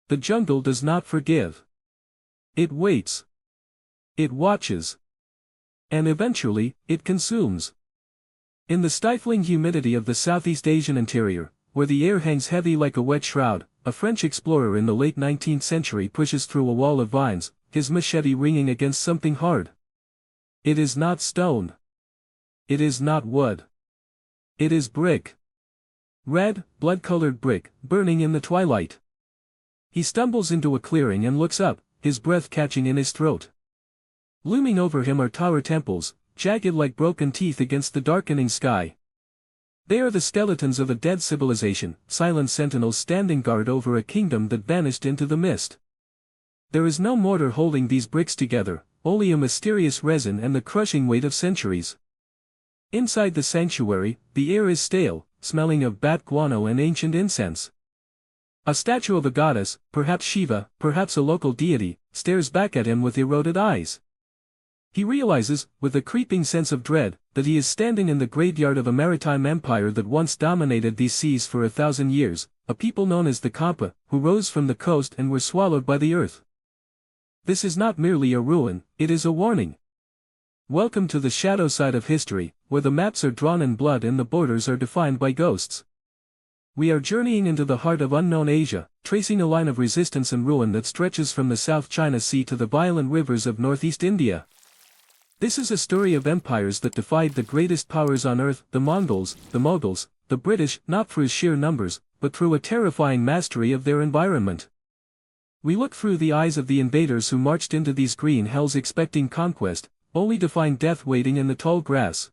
The jungle does not forgive. It waits. It watches. And eventually, it consumes. In the stifling humidity of the Southeast Asian interior, where the air hangs heavy like a wet shroud, a French explorer in the late 19th century pushes through a wall of vines, his machete ringing against something hard. It is not stone. It is not wood. It is brick. Red, blood-colored brick, burning in the twilight. He stumbles into a clearing and looks up, his breath catching in his throat. Looming over him are tower temples, jagged like broken teeth against the darkening sky. They are the skeletons of a dead civilization, silent sentinels standing guard over a kingdom that vanished into the mist. There is no mortar holding these bricks together, only a mysterious resin and the crushing weight of centuries. Inside the sanctuary, the air is stale, smelling of bat guano and ancient incense. A statue of a goddess, perhaps Shiva, perhaps a local deity, stares back at him with eroded eyes. He realizes, with a creeping sense of dread, that he is standing in the graveyard of a maritime empire that once dominated these seas for 1,000 years, a people known as the Champa, who rose from the coast and were swallowed by the earth. This is not merely a ruin, it is a warning. Welcome to the shadow side of history, where the maps are drawn in blood and the borders are defined by ghosts. We are journeying into the heart of unknown Asia, tracing a line of resistance and ruin that stretches from the South China Sea to the violent rivers of northeast India. This is a story of empires that defied the greatest powers on earth, the Mongols, the Mughals, the British, not through sheer numbers, but through a terrifying mastery of their environment. We look through the eyes of the invaders who marched into these green hells expecting conquest, only to find death waiting in the tall grass.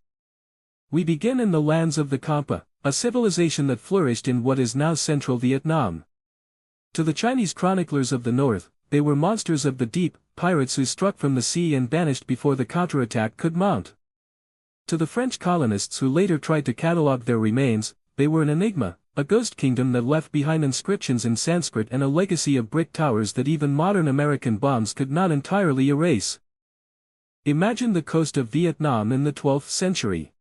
We begin in the lands of the Champa, a civilization that flourished in what is now central Vietnam. To the Chinese chroniclers of the north, they were monsters of the deep, pirates who struck from the sea and vanished before the counterattack could mount. To the French colonists who later tried to catalogue their remains, they were an enigma, a ghost kingdom that left behind inscriptions in Sanskrit and a legacy of brick towers that even modern American bombs could not entirely erase. Imagine the coast of Vietnam in the 12th century.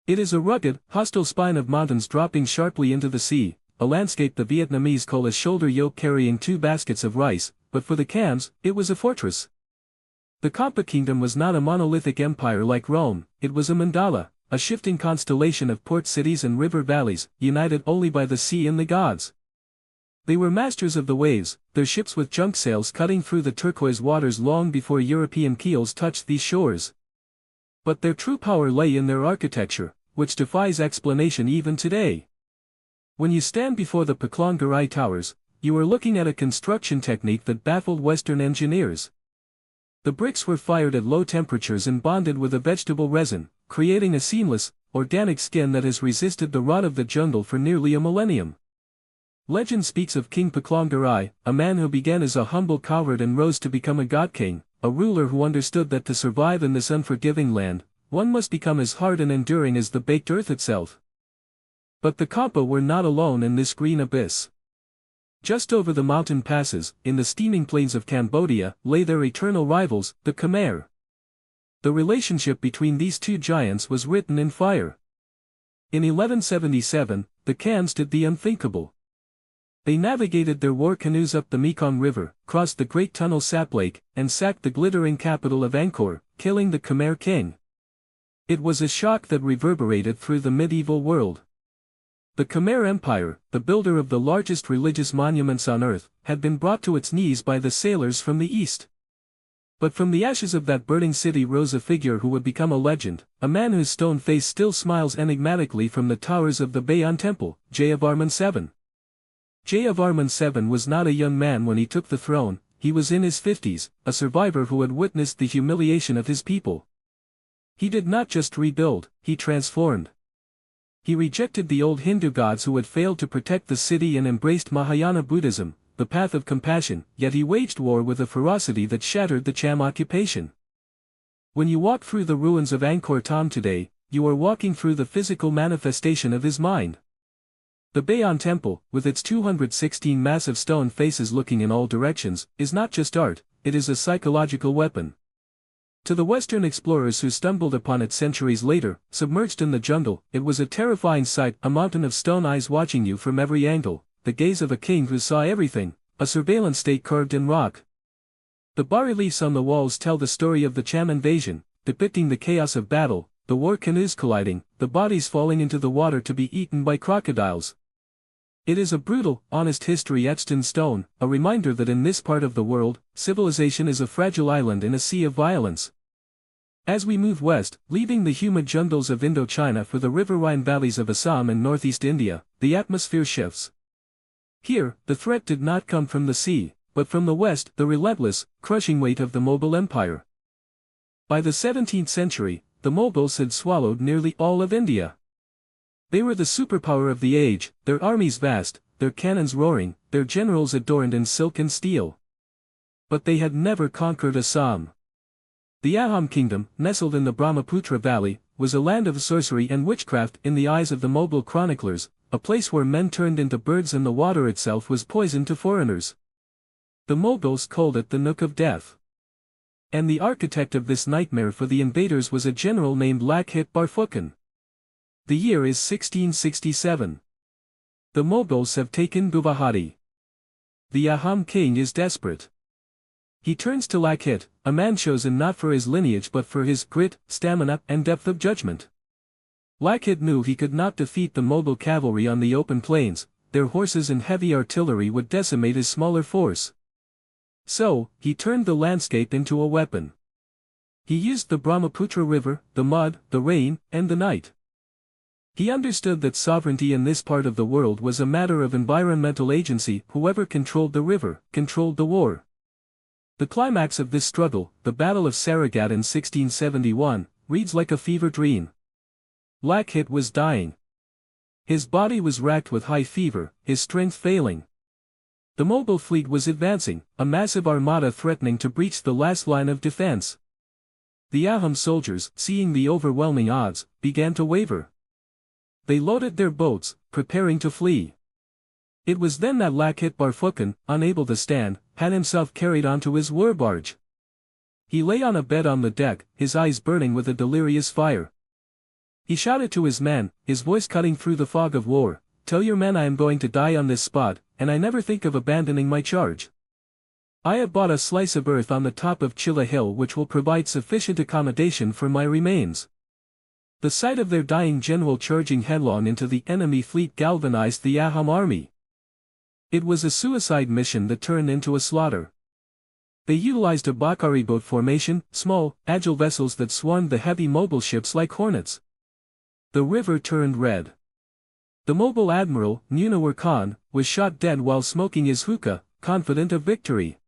It is a rugged, hostile spine of mountains dropping sharply into the sea, a landscape the Vietnamese call a shoulder yoke carrying 2 baskets of rice, but for the Khans, it was a fortress. The Champa kingdom was not a monolithic empire like Rome, it was a mandala, a shifting constellation of port cities and river valleys, united only by the sea and the gods. They were masters of the waves, their ships with junk sails cutting through the turquoise waters long before European keels touched these shores. But their true power lay in their architecture, which defies explanation even today. When you stand before the Paklonggarai Towers, you are looking at a construction technique that baffled Western engineers. The bricks were fired at low temperatures and bonded with a vegetable resin, creating a seamless, organic skin that has resisted the rot of the jungle for nearly a millennium. Legend speaks of King Paklonggarai, a man who began as a humble cowherd and rose to become a god king, a ruler who understood that to survive in this unforgiving land, one must become as hard and enduring as the baked earth itself. But the Champa were not alone in this green abyss. Just over the mountain passes, in the steaming plains of Cambodia, lay their eternal rivals, the Khmer. The relationship between these two giants was written in fire. In 1177, the Khans did the unthinkable. They navigated their war canoes up the Mekong River, crossed the Great Tunnel Sap Lake, and sacked the glittering capital of Angkor, killing the Khmer king. It was a shock that reverberated through the medieval world. The Khmer Empire, the builder of the largest religious monuments on earth, had been brought to its knees by the sailors from the east. But from the ashes of that burning city rose a figure who would become a legend, a man whose stone face still smiles enigmatically from the towers of the Bayon Temple, Jayavarman VII. Jayavarman VII was not a young man when he took the throne, he was in his 50s, a survivor who had witnessed the humiliation of his people. He did not just rebuild, he transformed. He rejected the old Hindu gods who had failed to protect the city and embraced Mahayana Buddhism, the path of compassion, yet he waged war with a ferocity that shattered the Cham occupation. When you walk through the ruins of Angkor Thom today, you are walking through the physical manifestation of his mind. The Bayon Temple, with its 216 massive stone faces looking in all directions, is not just art, it is a psychological weapon. To the Western explorers who stumbled upon it centuries later, submerged in the jungle, it was a terrifying sight, a mountain of stone eyes watching you from every angle, the gaze of a king who saw everything, a surveillance state carved in rock. The bas-reliefs on the walls tell the story of the Cham invasion, depicting the chaos of battle, the war canoes colliding, the bodies falling into the water to be eaten by crocodiles. It is a brutal, honest history etched in stone, a reminder that in this part of the world, civilization is a fragile island in a sea of violence. As we move west, leaving the humid jungles of Indochina for the riverine valleys of Assam and northeast India, the atmosphere shifts. Here, the threat did not come from the sea, but from the west, the relentless, crushing weight of the Mughal Empire. By the 17th century, the Mughals had swallowed nearly all of India. They were the superpower of the age, their armies vast, their cannons roaring, their generals adorned in silk and steel. But they had never conquered Assam. The Ahom kingdom, nestled in the Brahmaputra valley, was a land of sorcery and witchcraft in the eyes of the Mughal chroniclers, a place where men turned into birds and the water itself was poison to foreigners. The Mughals called it the Nook of Death. And the architect of this nightmare for the invaders was a general named Lakhit Barphukan. The year is 1667. The Mughals have taken Guwahati. The Ahom king is desperate. He turns to Lakhit, a man chosen not for his lineage but for his grit, stamina, and depth of judgment. Lakhit knew he could not defeat the Mughal cavalry on the open plains, their horses and heavy artillery would decimate his smaller force. So, he turned the landscape into a weapon. He used the Brahmaputra river, the mud, the rain, and the night. He understood that sovereignty in this part of the world was a matter of environmental agency. Whoever controlled the river, controlled the war. The climax of this struggle, the Battle of Saragat in 1671, reads like a fever dream. Lakhit was dying. His body was racked with high fever, his strength failing. The Mughal fleet was advancing, a massive armada threatening to breach the last line of defense. The Ahom soldiers, seeing the overwhelming odds, began to waver. They loaded their boats, preparing to flee. It was then that Lakhit Barphukan, unable to stand, had himself carried onto his war barge. He lay on a bed on the deck, his eyes burning with a delirious fire. He shouted to his men, his voice cutting through the fog of war, "Tell your men I am going to die on this spot, and I never think of abandoning my charge. I have bought a slice of earth on the top of Chilla Hill which will provide sufficient accommodation for my remains." The sight of their dying general charging headlong into the enemy fleet galvanized the Ahom army. It was a suicide mission that turned into a slaughter. They utilized a Bakari boat formation, small, agile vessels that swarmed the heavy Mughal ships like hornets. The river turned red. The Mughal admiral, Munawar Khan, was shot dead while smoking his hookah, confident of victory.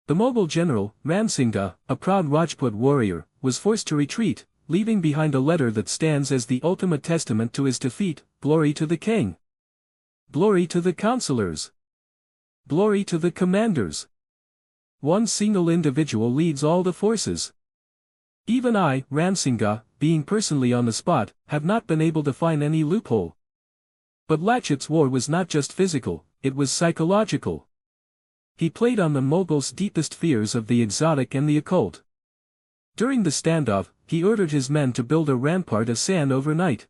The Mughal general, Ram Singh, a proud Rajput warrior, was forced to retreat, leaving behind a letter that stands as the ultimate testament to his defeat: "Glory to the king. Glory to the counselors. Glory to the commanders. One single individual leads all the forces. Even I, Ram Singh, being personally on the spot, have not been able to find any loophole." But Lakhit's war was not just physical, it was psychological. He played on the Mughals' deepest fears of the exotic and the occult. During the standoff, he ordered his men to build a rampart of sand overnight.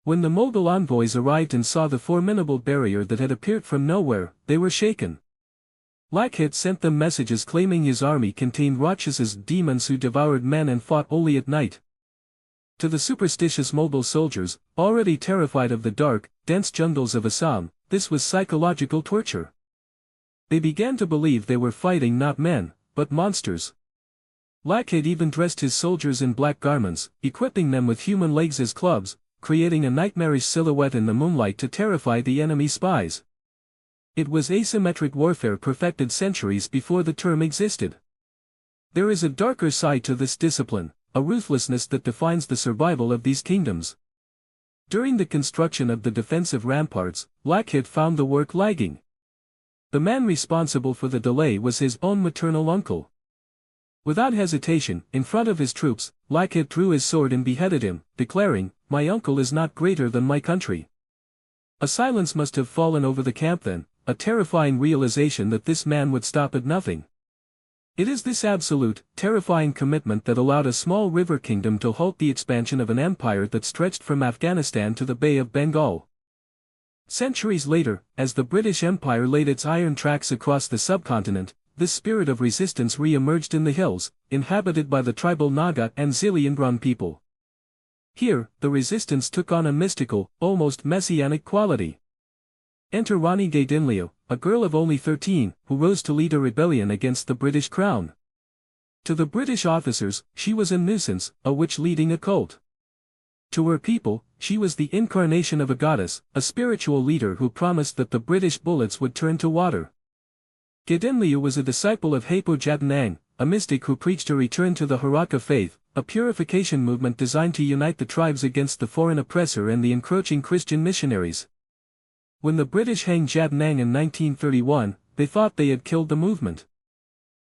When the Mughal envoys arrived and saw the formidable barrier that had appeared from nowhere, they were shaken. Lakhit sent them messages claiming his army contained Rakshasas, demons who devoured men and fought only at night. To the superstitious Mughal soldiers, already terrified of the dark, dense jungles of Assam, this was psychological torture. They began to believe they were fighting not men, but monsters. Lakhit even dressed his soldiers in black garments, equipping them with human legs as clubs, creating a nightmarish silhouette in the moonlight to terrify the enemy spies. It was asymmetric warfare perfected centuries before the term existed. There is a darker side to this discipline, a ruthlessness that defines the survival of these kingdoms. During the construction of the defensive ramparts, Lakhit found the work lagging. The man responsible for the delay was his own maternal uncle. Without hesitation, in front of his troops, Lakhit drew his sword and beheaded him, declaring, "My uncle is not greater than my country." A silence must have fallen over the camp then, a terrifying realization that this man would stop at nothing. It is this absolute, terrifying commitment that allowed a small river kingdom to halt the expansion of an empire that stretched from Afghanistan to the Bay of Bengal. Centuries later, as the British Empire laid its iron tracks across the subcontinent, this spirit of resistance re-emerged in the hills, inhabited by the tribal Naga and Ziliangron people. Here, the resistance took on a mystical, almost messianic quality. Enter Rani Gaidinliu, a girl of only 13, who rose to lead a rebellion against the British crown. To the British officers, she was a nuisance, a witch leading a cult. To her people, she was the incarnation of a goddess, a spiritual leader who promised that the British bullets would turn to water. Gaidinliu was a disciple of Hapo Jatanang, a mystic who preached a return to the Haraka faith, a purification movement designed to unite the tribes against the foreign oppressor and the encroaching Christian missionaries. When the British hanged Jatanang in 1931, they thought they had killed the movement.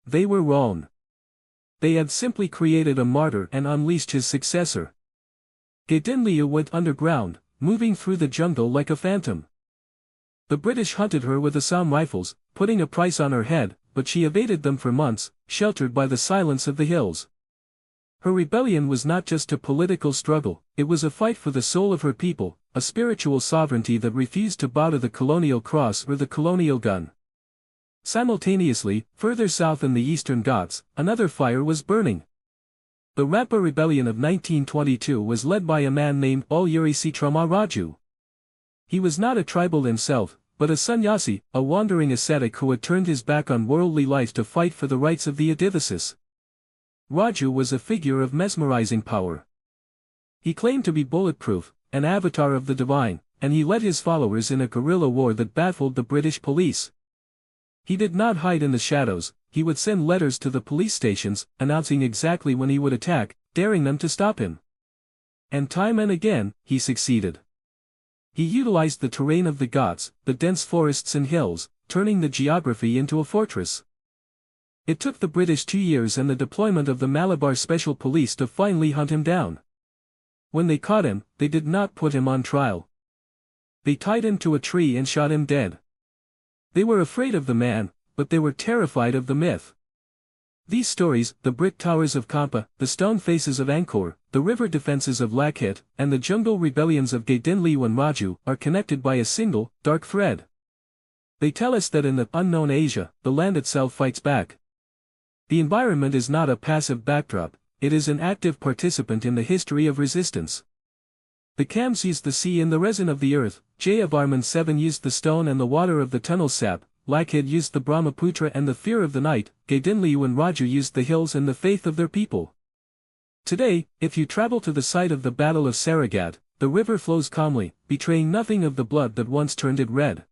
They were wrong. They had simply created a martyr and unleashed his successor. Gaidinliu went underground, moving through the jungle like a phantom. The British hunted her with Assam rifles, putting a price on her head, but she evaded them for months, sheltered by the silence of the hills. Her rebellion was not just a political struggle, it was a fight for the soul of her people, a spiritual sovereignty that refused to bow to the colonial cross or the colonial gun. Simultaneously, further south in the eastern Ghats, another fire was burning. The Rampa Rebellion of 1922 was led by a man named Uluri Sitrama Raju. He was not a tribal himself, but a sannyasi, a wandering ascetic who had turned his back on worldly life to fight for the rights of the Adivasis. Raju was a figure of mesmerizing power. He claimed to be bulletproof, an avatar of the divine, and he led his followers in a guerrilla war that baffled the British police. He did not hide in the shadows, he would send letters to the police stations, announcing exactly when he would attack, daring them to stop him. And time and again, he succeeded. He utilized the terrain of the Ghats, the dense forests and hills, turning the geography into a fortress. It took the British 2 years and the deployment of the Malabar Special Police to finally hunt him down. When they caught him, they did not put him on trial. They tied him to a tree and shot him dead. They were afraid of the man, but they were terrified of the myth. These stories, the brick towers of Champa, the stone faces of Angkor, the river defenses of Lakhit, and the jungle rebellions of Gaidinliu and Raju, are connected by a single, dark thread. They tell us that in the unknown Asia, the land itself fights back. The environment is not a passive backdrop, it is an active participant in the history of resistance. The Kams used the sea and the resin of the earth, Jayavarman VII used the stone and the water of the tunnel sap, Lakhit used the Brahmaputra and the fear of the night, Gaidinliu and Raju used the hills and the faith of their people. Today, if you travel to the site of the Battle of Saragat, the river flows calmly, betraying nothing of the blood that once turned it red.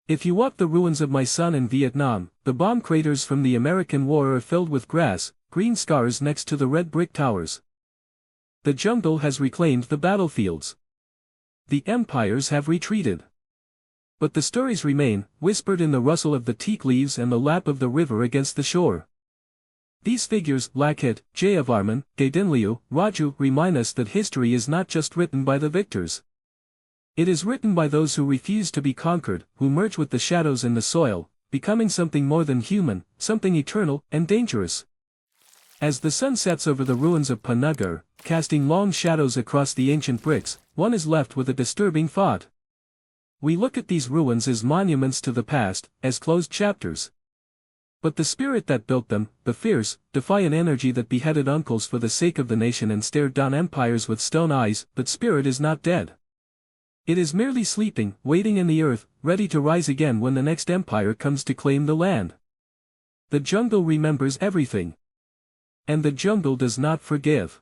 If you walk the ruins of my son in Vietnam, the bomb craters from the American War are filled with grass, green scars next to the red brick towers. The jungle has reclaimed the battlefields. The empires have retreated. But the stories remain, whispered in the rustle of the teak leaves and the lap of the river against the shore. These figures, Lakhit, Jayavarman, Gaidinliu, Raju, remind us that history is not just written by the victors. It is written by those who refuse to be conquered, who merge with the shadows in the soil, becoming something more than human, something eternal and dangerous. As the sun sets over the ruins of Panagar, casting long shadows across the ancient bricks, one is left with a disturbing thought. We look at these ruins as monuments to the past, as closed chapters. But the spirit that built them, the fierce, defiant energy that beheaded uncles for the sake of the nation and stared down empires with stone eyes, that spirit is not dead. It is merely sleeping, waiting in the earth, ready to rise again when the next empire comes to claim the land. The jungle remembers everything. And the jungle does not forgive.